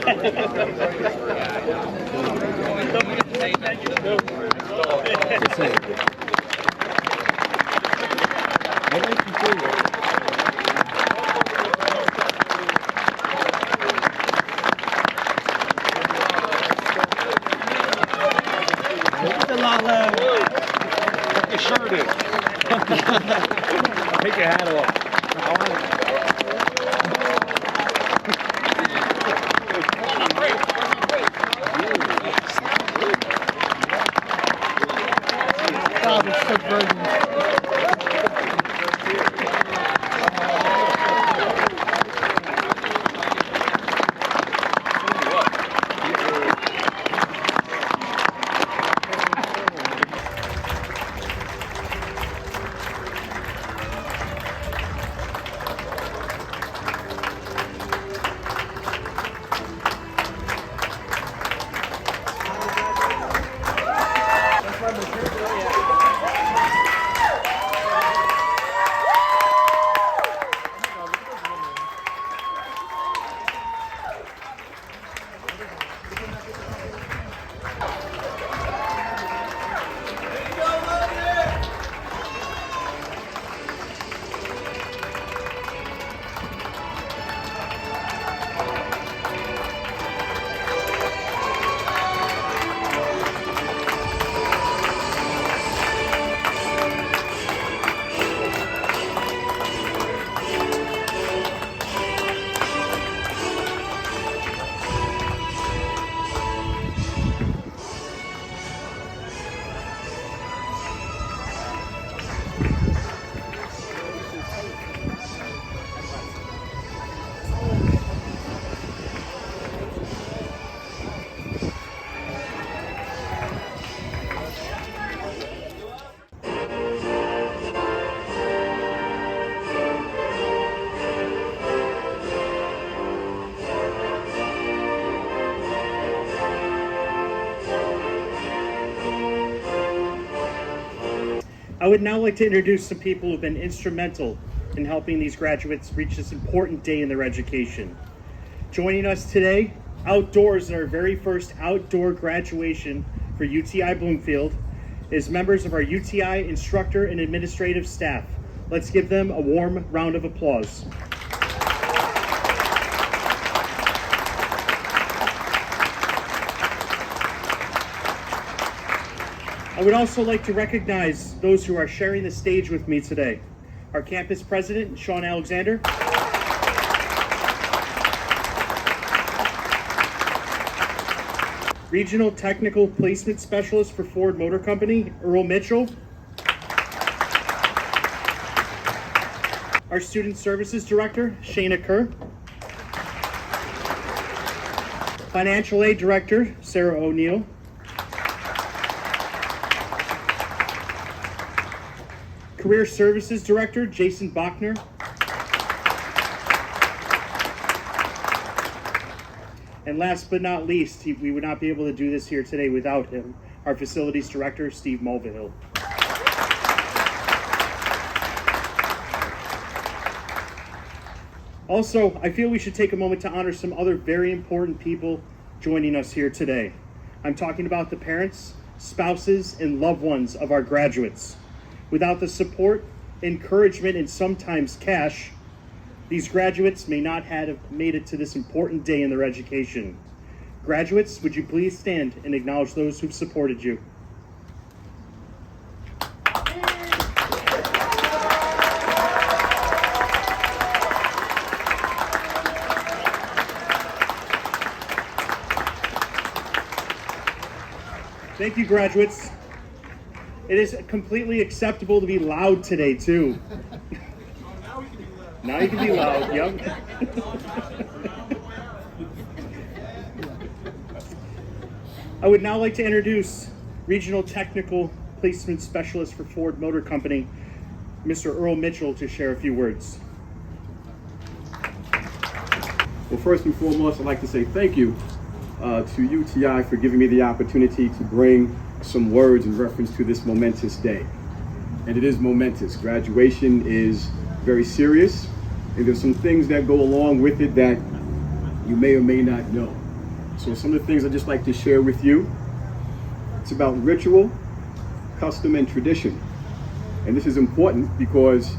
Take your hat off. I would now like to introduce some people who've been instrumental in helping these graduates reach this important day in their education. Joining us today, outdoors in our very first outdoor graduation for UTI Bloomfield, is members of our UTI instructor and administrative staff. Let's give them a warm round of applause. I would also like to recognize those who are sharing the stage with me today. Our campus president, Sean Alexander. Regional Technical Placement Specialist for Ford Motor Company, Earl Mitchell. Our Student Services Director, Shayna Kerr. Financial Aid Director, Sarah O'Neill. Career Services Director, Jason Bachner. And last but not least, we would not be able to do this here today without him, our Facilities Director, Steve Mulvihill. Also, I feel we should take a moment to honor some other very important people joining us here today. I'm talking about the parents, spouses, and loved ones of our graduates. Without the support, encouragement, and sometimes cash, these graduates may not have made it to this important day in their education. Graduates, would you please stand and acknowledge those who've supported you? Thank you, graduates. It is completely acceptable to be loud today, too. Now you can be loud, yep. I would now like to introduce Regional Technical Placement Specialist for Ford Motor Company, Mr. Earl Mitchell, to share a few words. Well, first and foremost, I'd like to say thank you to UTI for giving me the opportunity to bring some words in reference to this momentous day. And it is momentous. Graduation is very serious, and there's some things that go along with it that you may or may not know. So some of the things I'd just like to share with you, it's about ritual, custom, and tradition. And this is important because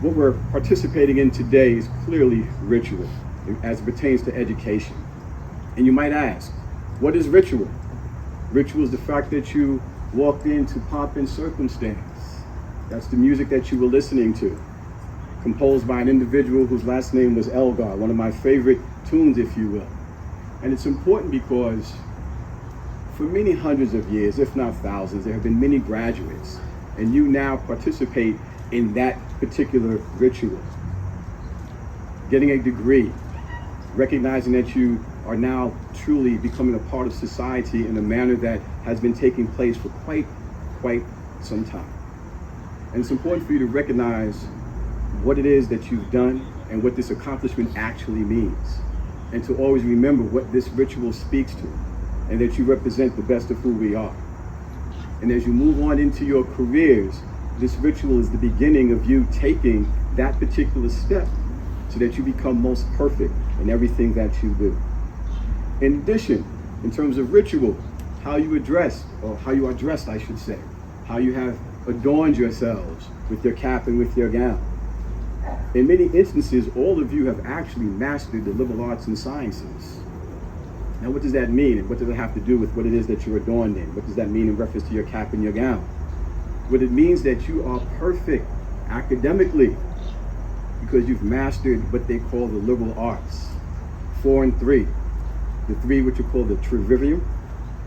what we're participating in today is clearly ritual as it pertains to education. And you might ask, what is ritual? Ritual is the fact that you walked into pomp and circumstance. That's the music that you were listening to, composed by an individual whose last name was Elgar, one of my favorite tunes, if you will. And it's important because for many hundreds of years, if not thousands, there have been many graduates, and you now participate in that particular ritual. Getting a degree, recognizing that you are now truly becoming a part of society in a manner that has been taking place for quite some time. And it's important for you to recognize what it is that you've done and what this accomplishment actually means. And to always remember what this ritual speaks to, and that you represent the best of who we are. And as you move on into your careers, this ritual is the beginning of you taking that particular step so that you become most perfect in everything that you do. In addition, in terms of ritual, how you address, or how you are dressed, I should say, how you have adorned yourselves with your cap and with your gown. In many instances, all of you have actually mastered the liberal arts and sciences. Now, what does that mean? And what does it have to do with what it is that you're adorned in? What does that mean in reference to your cap and your gown? What it means that you are perfect academically because you've mastered what they call the liberal arts. 4 and 3. The 3 which are called the trivium,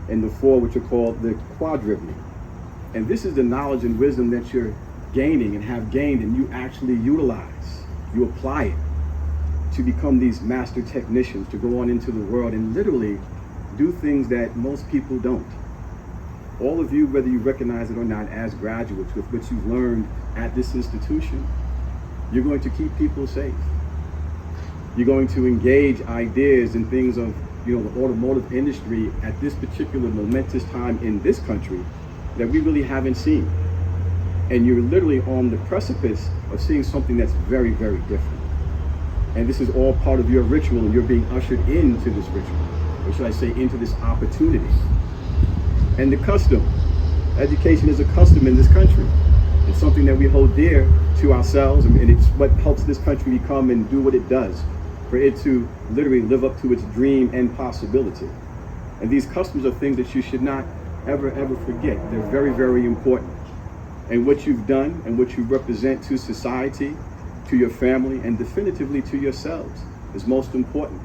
and the 4 which are called the quadrivium. And this is the knowledge and wisdom that you're gaining and have gained, and you actually utilize. You apply it to become these master technicians, to go on into the world and literally do things that most people don't. All of you, whether you recognize it or not, as graduates, with what you've learned at this institution, you're going to keep people safe. You're going to engage ideas and things of, the automotive industry at this particular momentous time in this country that we really haven't seen. And you're literally on the precipice of seeing something that's very, very different. And this is all part of your ritual, and you're being ushered into this ritual, or should I say, into this opportunity. And the custom. Education is a custom in this country. It's something that we hold dear to ourselves, and it's what helps this country become and do what it does, for it to literally live up to its dream and possibility. And these customs are things that you should not ever forget. They're very, very important. And what you've done and what you represent to society, to your family, and definitively to yourselves is most important.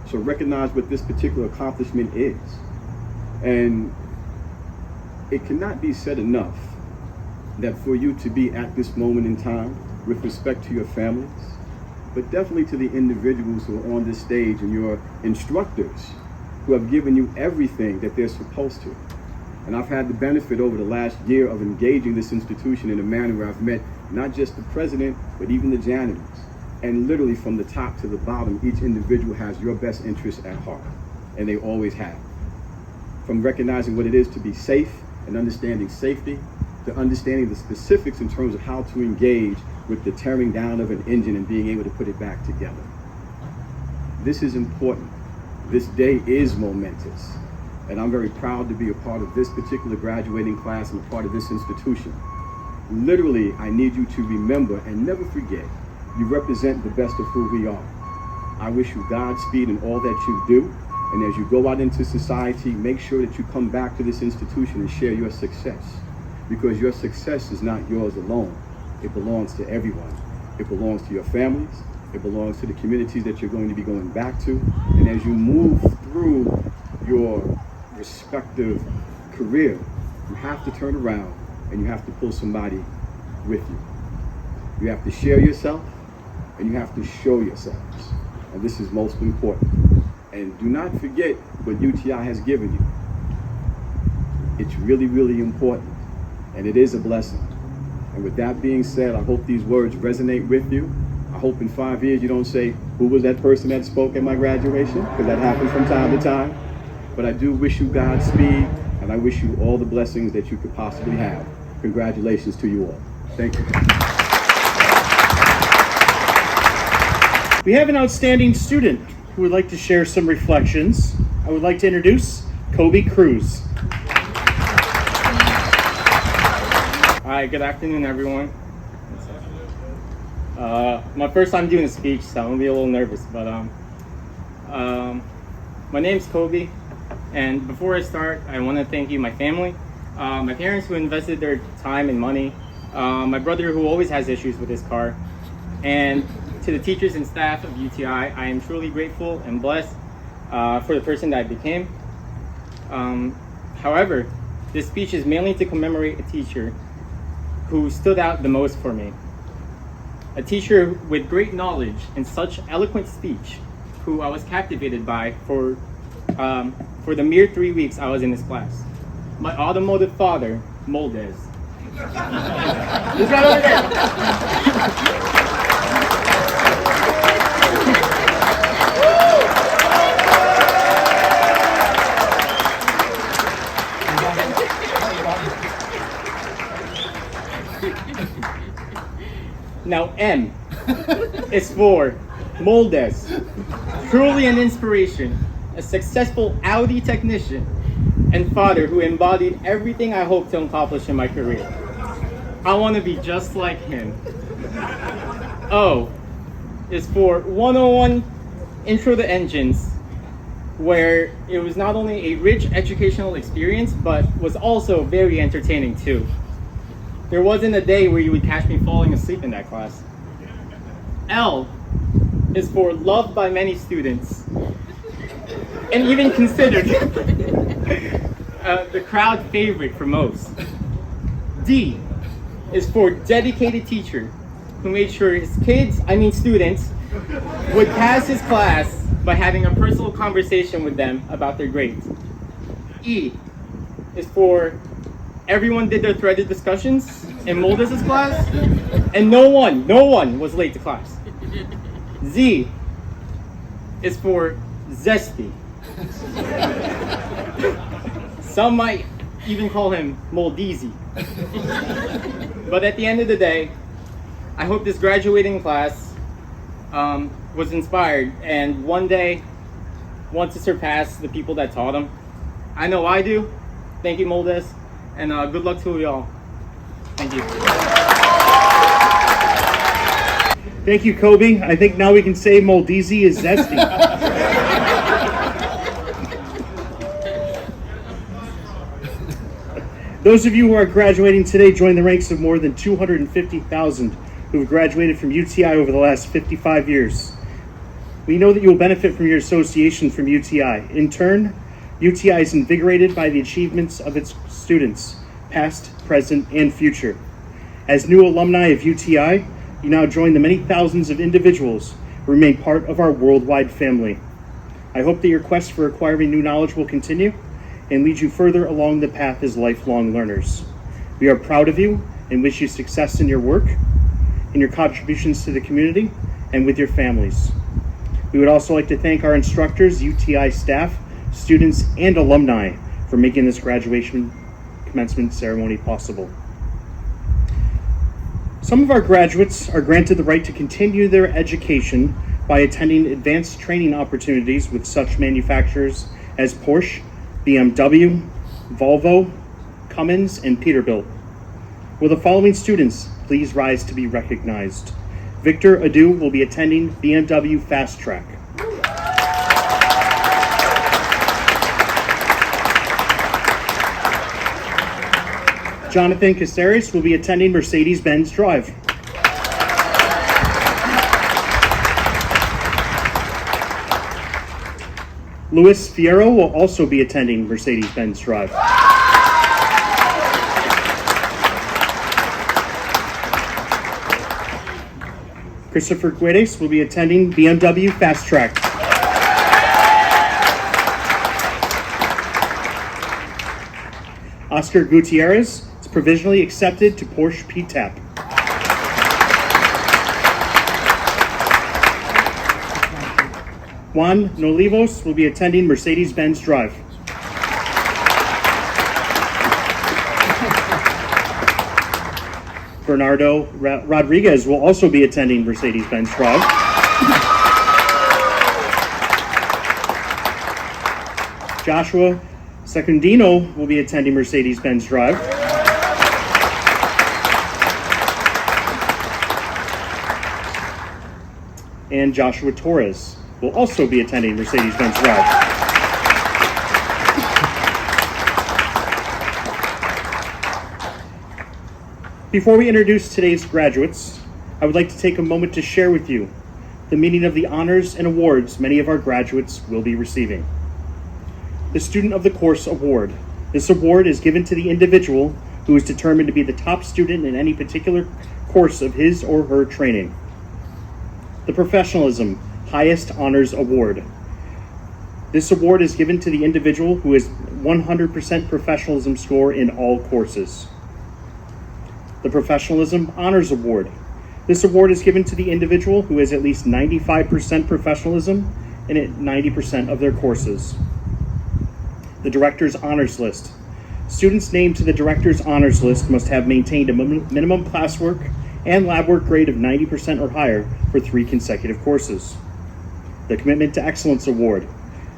So recognize what this particular accomplishment is. And it cannot be said enough that for you to be at this moment in time with respect to your families, but definitely to the individuals who are on this stage and your instructors who have given you everything that they're supposed to. And I've had the benefit over the last year of engaging this institution in a manner where I've met not just the president, but even the janitors. And literally from the top to the bottom, each individual has your best interest at heart. And they always have. From recognizing what it is to be safe and understanding safety, to understanding the specifics in terms of how to engage with the tearing down of an engine and being able to put it back together. This is important. This day is momentous. And I'm very proud to be a part of this particular graduating class and a part of this institution. Literally, I need you to remember and never forget, you represent the best of who we are. I wish you Godspeed in all that you do. And as you go out into society, make sure that you come back to this institution and share your success. Because your success is not yours alone. It belongs to everyone. It belongs to your families. It belongs to the communities that you're going to be going back to. And as you move through your respective career, you have to turn around and you have to pull somebody with you. You have to share yourself and you have to show yourselves. And this is most important. And do not forget what UTI has given you. It's really, really important. And it is a blessing. And with that being said, I hope these words resonate with you. I hope in 5 years you don't say, who was that person that spoke at my graduation? Because that happens from time to time. But I do wish you Godspeed, and I wish you all the blessings that you could possibly have. Congratulations to you all. Thank you. We have an outstanding student who would like to share some reflections, I would like to introduce Kobe Cruz. Hi, good afternoon, everyone. My first time doing a speech, so I'm gonna be a little nervous, but my name's Kobe, and before I start, I want to thank you, my family, my parents who invested their time and money, my brother who always has issues with his car, and to the teachers and staff of UTI, I am truly grateful and blessed for the person that I became. However, this speech is mainly to commemorate a teacher who stood out the most for me. A teacher with great knowledge and such eloquent speech, who I was captivated by for the mere 3 weeks I was in his class. My automotive father, Moldes. He's right over there. Now M is for Moldes. Truly an inspiration, a successful Audi technician, and father who embodied everything I hope to accomplish in my career. I want to be just like him. O is for 101 Intro to Engines, where it was not only a rich educational experience, but was also very entertaining too. There wasn't a day where you would catch me falling asleep in that class. L is for loved by many students, and even considered the crowd favorite for most. D is for dedicated teacher who made sure his students, would pass his class by having a personal conversation with them about their grades. E is for everyone did their threaded discussions in Moldes' class, and no one was late to class. Z is for zesty. Some might even call him Moldeezy. But at the end of the day, I hope this graduating class was inspired and one day wants to surpass the people that taught them. I know I do. Thank you, Moldes. And good luck to y'all. Thank you. Thank you, Kobe. I think now we can say Moldeezy is zesty. Those of you who are graduating today join the ranks of more than 250,000 who have graduated from UTI over the last 55 years. We know that you will benefit from your association from UTI. In turn, UTI is invigorated by the achievements of its students, past, present, and future. As new alumni of UTI, you now join the many thousands of individuals who remain part of our worldwide family. I hope that your quest for acquiring new knowledge will continue and lead you further along the path as lifelong learners. We are proud of you and wish you success in your work, in your contributions to the community, and with your families. We would also like to thank our instructors, UTI staff, students, and alumni for making this graduation commencement ceremony possible. Some of our graduates are granted the right to continue their education by attending advanced training opportunities with such manufacturers as Porsche, BMW, Volvo, Cummins, and Peterbilt. Will the following students please rise to be recognized? Victor Adu will be attending BMW Fast Track. Jonathan Caceres will be attending Mercedes-Benz Drive. Luis Fierro will also be attending Mercedes-Benz Drive. Christopher Guedes will be attending BMW Fast Track. Oscar Gutierrez is provisionally accepted to Porsche PTAP. Juan Nolivos will be attending Mercedes-Benz Drive. Bernardo Rodriguez will also be attending Mercedes-Benz Drive. Joshua Secundino will be attending Mercedes-Benz Drive. And Joshua Torres will also be attending Mercedes-Benz Drive. Before we introduce today's graduates, I would like to take a moment to share with you the meaning of the honors and awards many of our graduates will be receiving. The Student of the Course Award. This award is given to the individual who is determined to be the top student in any particular course of his or her training. The Professionalism Highest Honors Award. This award is given to the individual who has 100% professionalism score in all courses. The Professionalism Honors Award. This award is given to the individual who has at least 95% professionalism in 90% of their courses. The Director's Honors List. Students named to the Director's Honors List must have maintained a minimum classwork and lab work grade of 90% or higher for 3 consecutive courses. The Commitment to Excellence Award.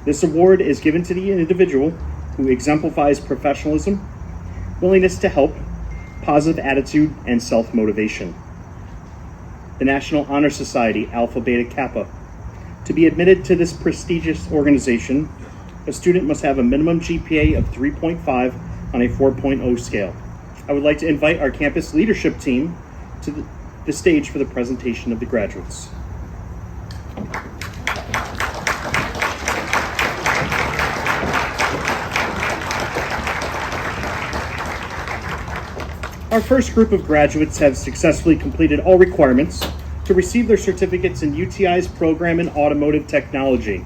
This award is given to the individual who exemplifies professionalism, willingness to help, positive attitude, and self-motivation. The National Honor Society Alpha Beta Kappa. To be admitted to this prestigious organization, a student must have a minimum GPA of 3.5 on a 4.0 scale. I would like to invite our campus leadership team to the stage for the presentation of the graduates. Our first group of graduates have successfully completed all requirements to receive their certificates in UTI's program in automotive technology.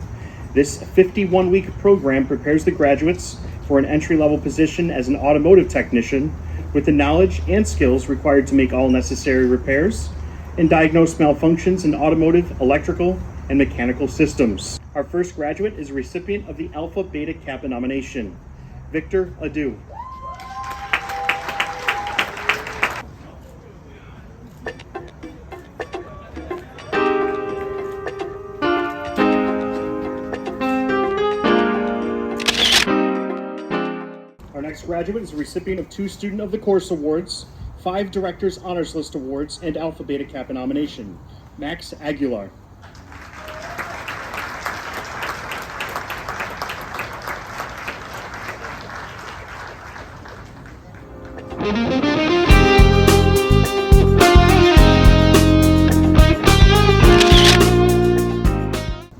This 51-week program prepares the graduates for an entry-level position as an automotive technician with the knowledge and skills required to make all necessary repairs and diagnose malfunctions in automotive, electrical, and mechanical systems. Our first graduate is a recipient of the Alpha Beta Kappa nomination, Victor Adu. Our next graduate is a recipient of 2 Student of the Course Awards, 5 Director's Honors List Awards, and Alpha Beta Kappa nomination, Max Aguilar.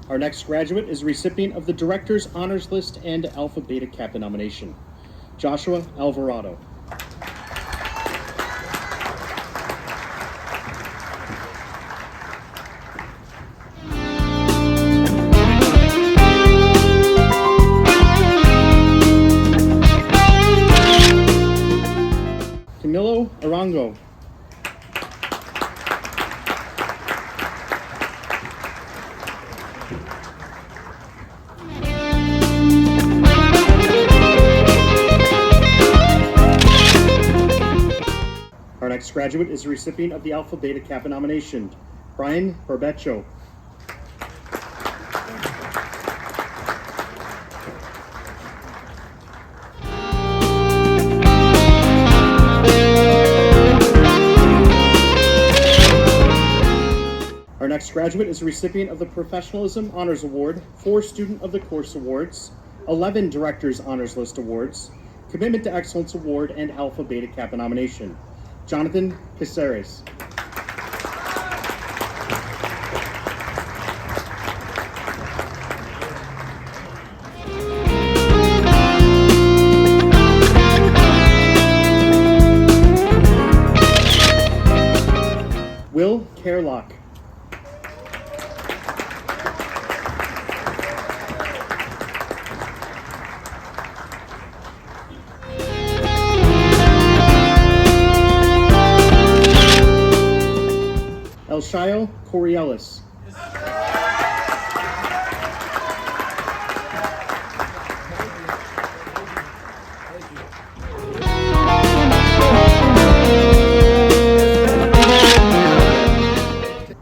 Our next graduate is a recipient of the Director's Honors List and Alpha Beta Kappa nomination, Joshua Alvarado. Camilo Arango. Our next graduate is a recipient of the Alpha Beta Kappa nomination, Brian Barbecho. Our next graduate is a recipient of the Professionalism Honors Award, 4 Student of the Course Awards, 11 Director's Honors List Awards, Commitment to Excellence Award, and Alpha Beta Kappa nomination, Jonathan Caceres. Will Kerlock. Elshayo Coriolis.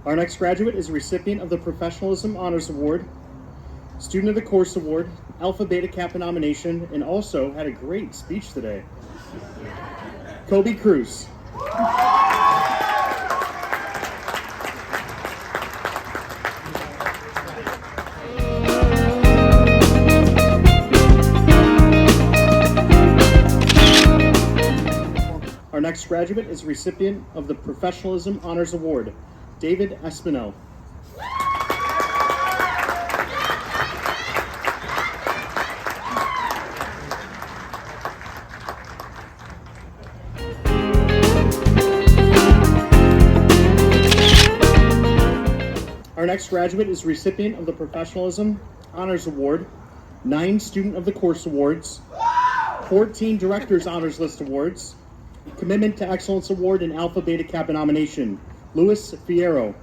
Our next graduate is a recipient of the Professionalism Honors Award, Student of the Course Award, Alpha Beta Kappa nomination, and also had a great speech today. Kobe Cruz. Our next graduate is recipient of the Professionalism Honors Award, David Espinel. Our next graduate is recipient of the Professionalism Honors Award, 9 Student of the Course Awards, 14 Director's Honors List Awards, Commitment to Excellence Award, and Alpha Beta Kappa nomination, Luis Fierro.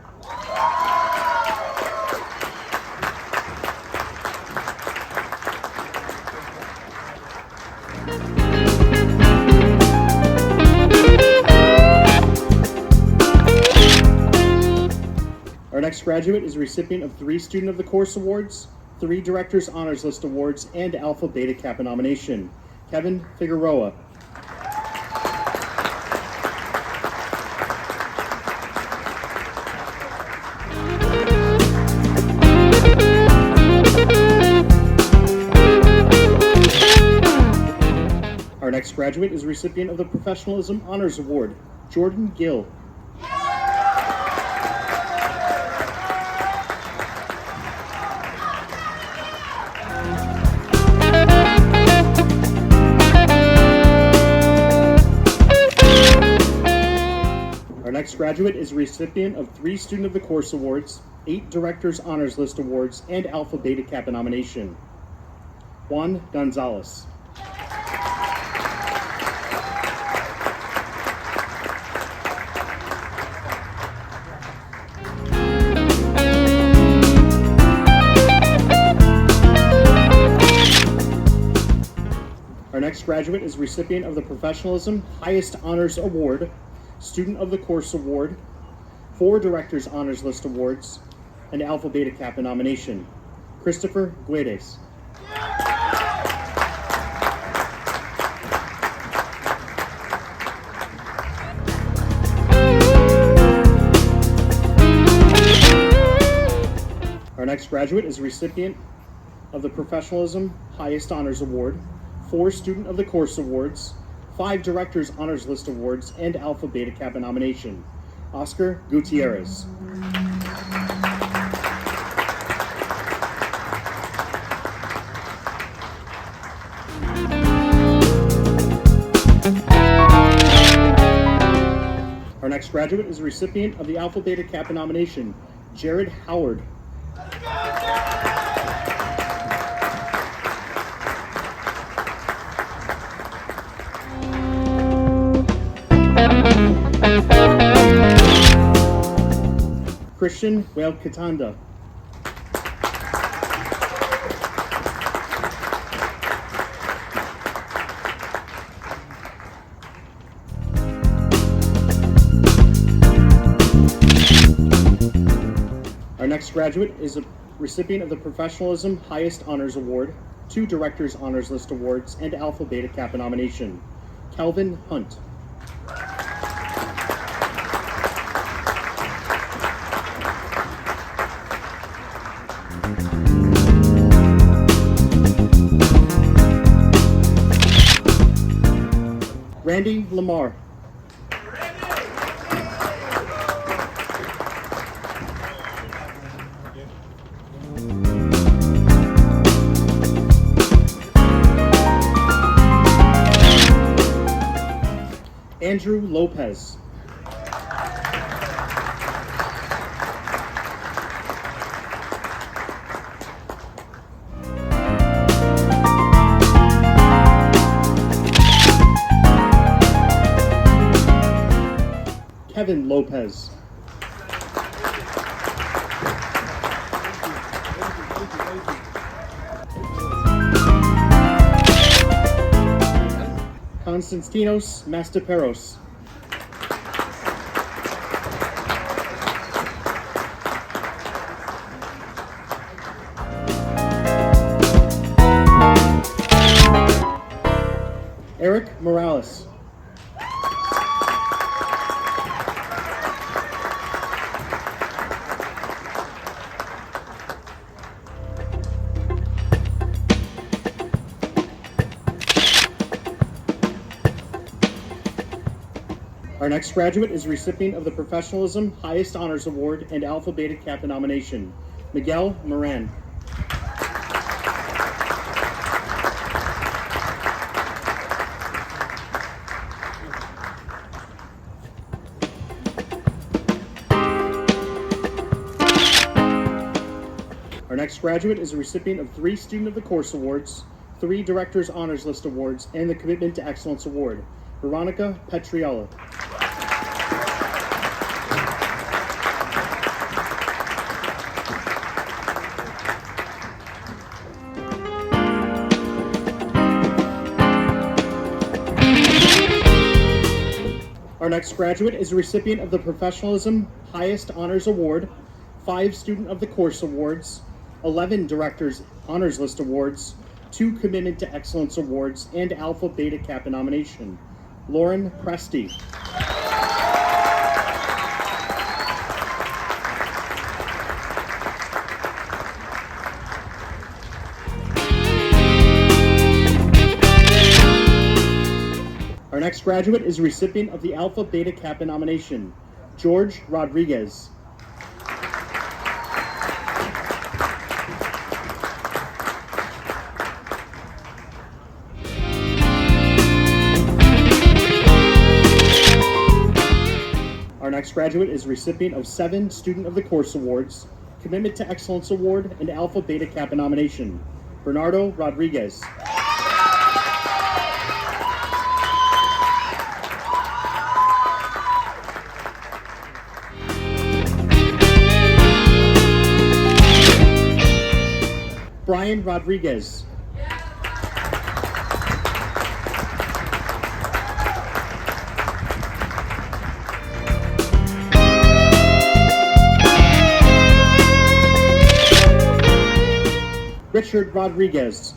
Our next graduate is a recipient of 3 Student of the Course Awards, 3 Director's Honors List Awards, and Alpha Beta Kappa nomination, Kevin Figueroa. Our next graduate is a recipient of the Professionalism Honors Award, Jordan Gill. Our next graduate is a recipient of 3 Student of the Course Awards, 8 Director's Honors List Awards, and Alpha Beta Kappa nomination, Juan Gonzalez. Our next graduate is recipient of the Professionalism Highest Honors Award, Student of the Course Award, 4 Director's Honors List Awards, and Alpha Beta Kappa nomination, Christopher Guedes. Our next graduate is a recipient of the Professionalism Highest Honors Award, 4 Student of the Course Awards, 5 Director's Honors List Awards, and Alpha Beta Kappa nomination, Oscar Gutierrez. Our next graduate is a recipient of the Alpha Beta Kappa nomination, Jared Howard. Christian Whale-Katanda. Our next graduate is a recipient of the Professionalism Highest Honors Award, 2 Director's Honors List Awards, and Alpha Beta Kappa nomination, Calvin Hunt. Randy Lamar. Andrew Lopez. Kevin Lopez. Konstantinos Mastaperos. Eric Morales. Our next graduate is recipient of the Professionalism Highest Honors Award and Alpha Beta Kappa nomination, Miguel Moran. Our next graduate is a recipient of 3 Student of the Course Awards, 3 Director's Honors List Awards, and the Commitment to Excellence Award, Veronica Petriella. Our next graduate is a recipient of the Professionalism Highest Honors Award, 5 Student of the Course Awards, 11 Director's Honors List Awards, 2 Commitment to Excellence Awards, and Alpha Beta Kappa nomination, Lauren Presti. Our next graduate is a recipient of the Alpha Beta Kappa nomination, George Rodriguez. Our next graduate is a recipient of 7 Student of the Course Awards, Commitment to Excellence Award, and Alpha Beta Kappa nomination, Bernardo Rodriguez. Brian Rodriguez. Richard Rodriguez.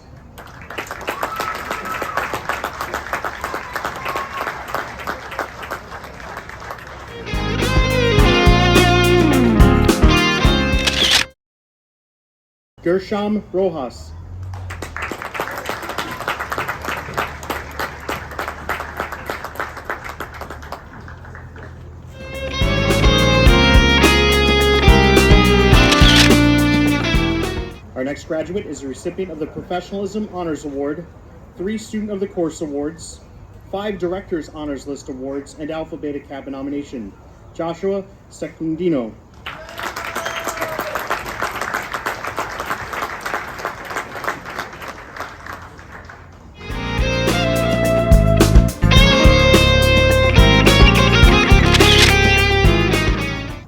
Gershom Rojas. Our next graduate is a recipient of the Professionalism Honors Award, 3 Student of the Course Awards, 5 Director's Honors List Awards, and Alpha Beta Kappa nomination, Joshua Secundino.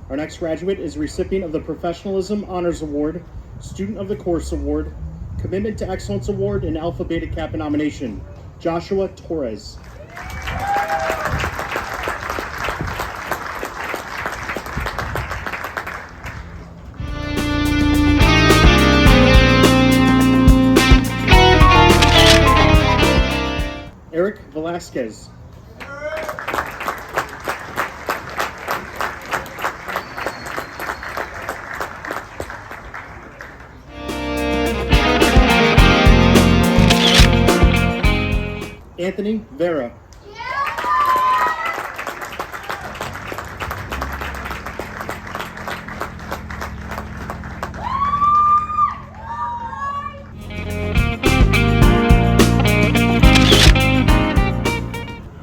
Our next graduate is a recipient of the Professionalism Honors Award, Student of the Course Award, Commitment to Excellence Award, and Alpha Beta Kappa nomination, Joshua Torres. Eric Velasquez. Anthony Vera.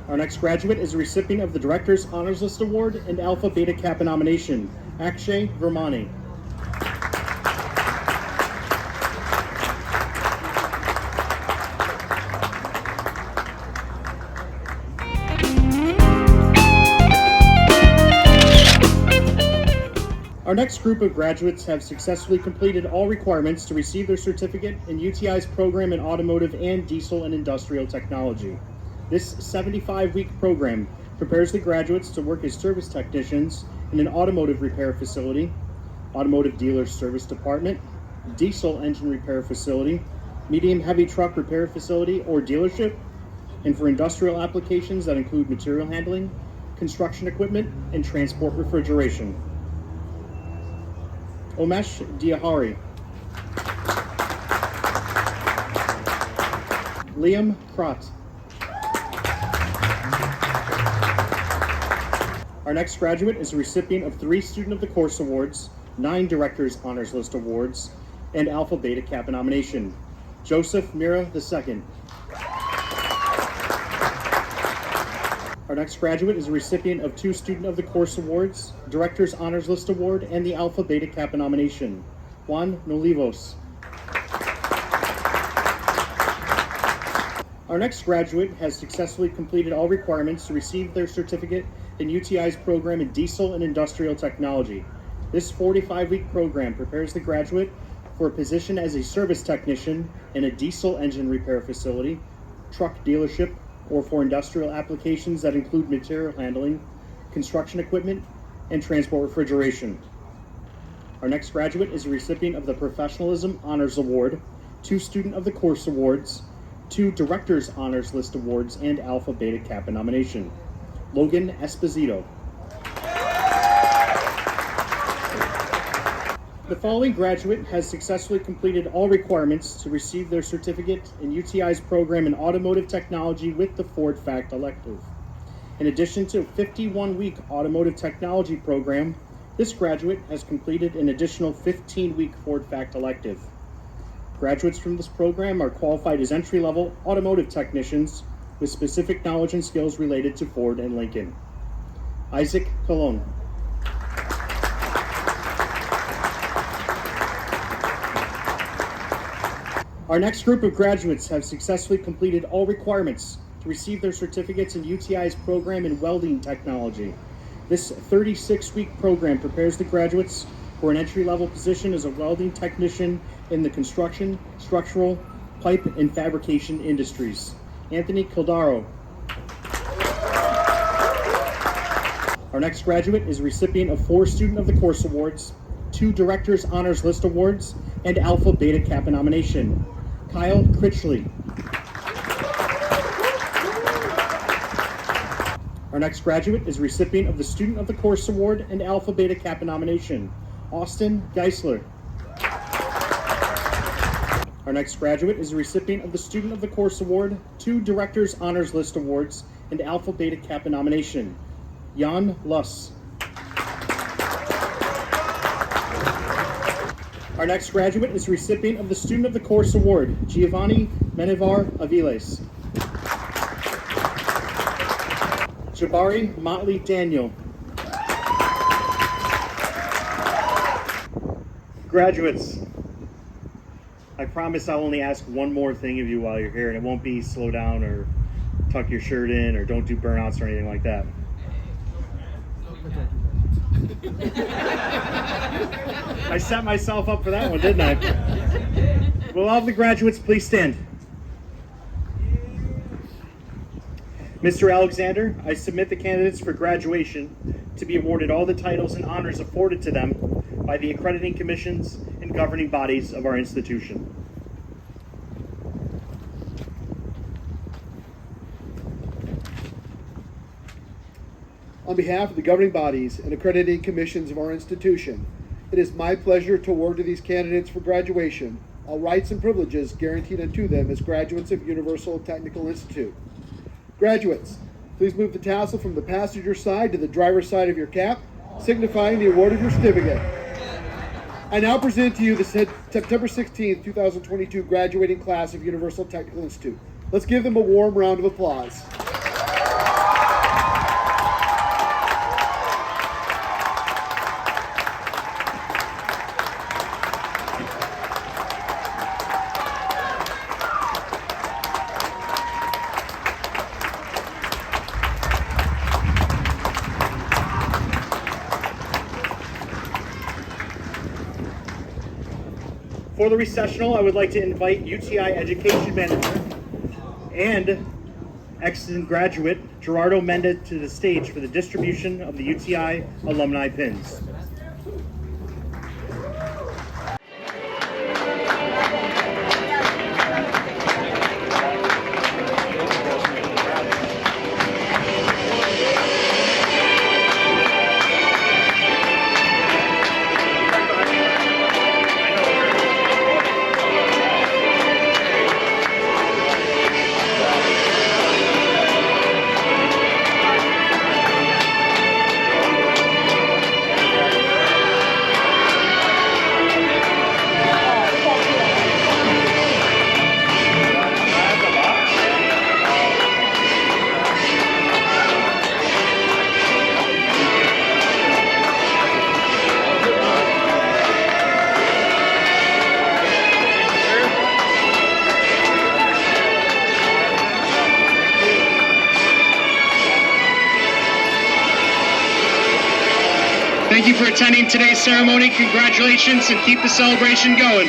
Our next graduate is a recipient of the Director's Honors List Award and Alpha Beta Kappa nomination, Akshay Vermani. Our next group of graduates have successfully completed all requirements to receive their certificate in UTI's program in automotive and diesel and industrial technology. This 75-week program prepares the graduates to work as service technicians in an automotive repair facility, automotive dealer service department, diesel engine repair facility, medium heavy truck repair facility or dealership, and for industrial applications that include material handling, construction equipment, and transport refrigeration. Omesh Diahari. Liam Krott. Our next graduate is a recipient of 3 Student of the Course Awards, 9 Director's Honors List Awards, and Alpha Beta Kappa nomination. Joseph Mira II. Our next graduate is a recipient of 2 Student of the Course Awards, Director's Honors List Award, and the Alpha Beta Kappa nomination. Juan Nolivos. Our next graduate has successfully completed all requirements to receive their certificate in UTI's program in Diesel and Industrial Technology. This 45-week program prepares the graduate for a position as a service technician in a diesel engine repair facility, truck dealership, or for industrial applications that include material handling, construction equipment, and transport refrigeration. Our next graduate is a recipient of the Professionalism Honors Award, 2 Student of the Course Awards, 2 Director's Honors List Awards, and Alpha Beta Kappa nomination. Logan Esposito. The following graduate has successfully completed all requirements to receive their certificate in UTI's program in automotive technology with the Ford Fact elective. In addition to a 51-week automotive technology program, this graduate has completed an additional 15-week Ford Fact elective. Graduates from this program are qualified as entry-level automotive technicians with specific knowledge and skills related to Ford and Lincoln. Isaac Colon. Our next group of graduates have successfully completed all requirements to receive their certificates in UTI's program in welding technology. This 36-week program prepares the graduates for an entry-level position as a welding technician in the construction, structural, pipe, and fabrication industries. Anthony Caldaro. Our next graduate is a recipient of 4 Student of the Course Awards, 2 Director's Honors List Awards, and Alpha Beta Kappa nomination. Kyle Critchley. Our next graduate is a recipient of the Student of the Course Award and Alpha Beta Kappa nomination. Austin Geisler. Our next graduate is a recipient of the Student of the Course Award, 2 Director's Honors List Awards, and Alpha Beta Kappa nomination. Jan Luss. Our next graduate is a recipient of the Student of the Course Award, Giovanni Menevar Aviles. Jabari Motley Daniel. Graduates, I promise I'll only ask one more thing of you while you're here, and it won't be slow down or tuck your shirt in or don't do burnouts or anything like that. I set myself up for that one, didn't I? Will all of the graduates please stand? Mr. Alexander, I submit the candidates for graduation to be awarded all the titles and honors afforded to them by the accrediting commissions and governing bodies of our institution. On behalf of the governing bodies and accrediting commissions of our institution, it is my pleasure to award to these candidates for graduation all rights and privileges guaranteed unto them as graduates of Universal Technical Institute. Graduates, please move the tassel from the passenger side to the driver's side of your cap, signifying the award of your certificate. I now present to you the September 16th, 2022 graduating class of Universal Technical Institute. Let's give them a warm round of applause. For the recessional, I would like to invite UTI Education Manager and excellent graduate Gerardo Mendez to the stage for the distribution of the UTI alumni pins. Thank you for attending today's ceremony. Congratulations and keep the celebration going.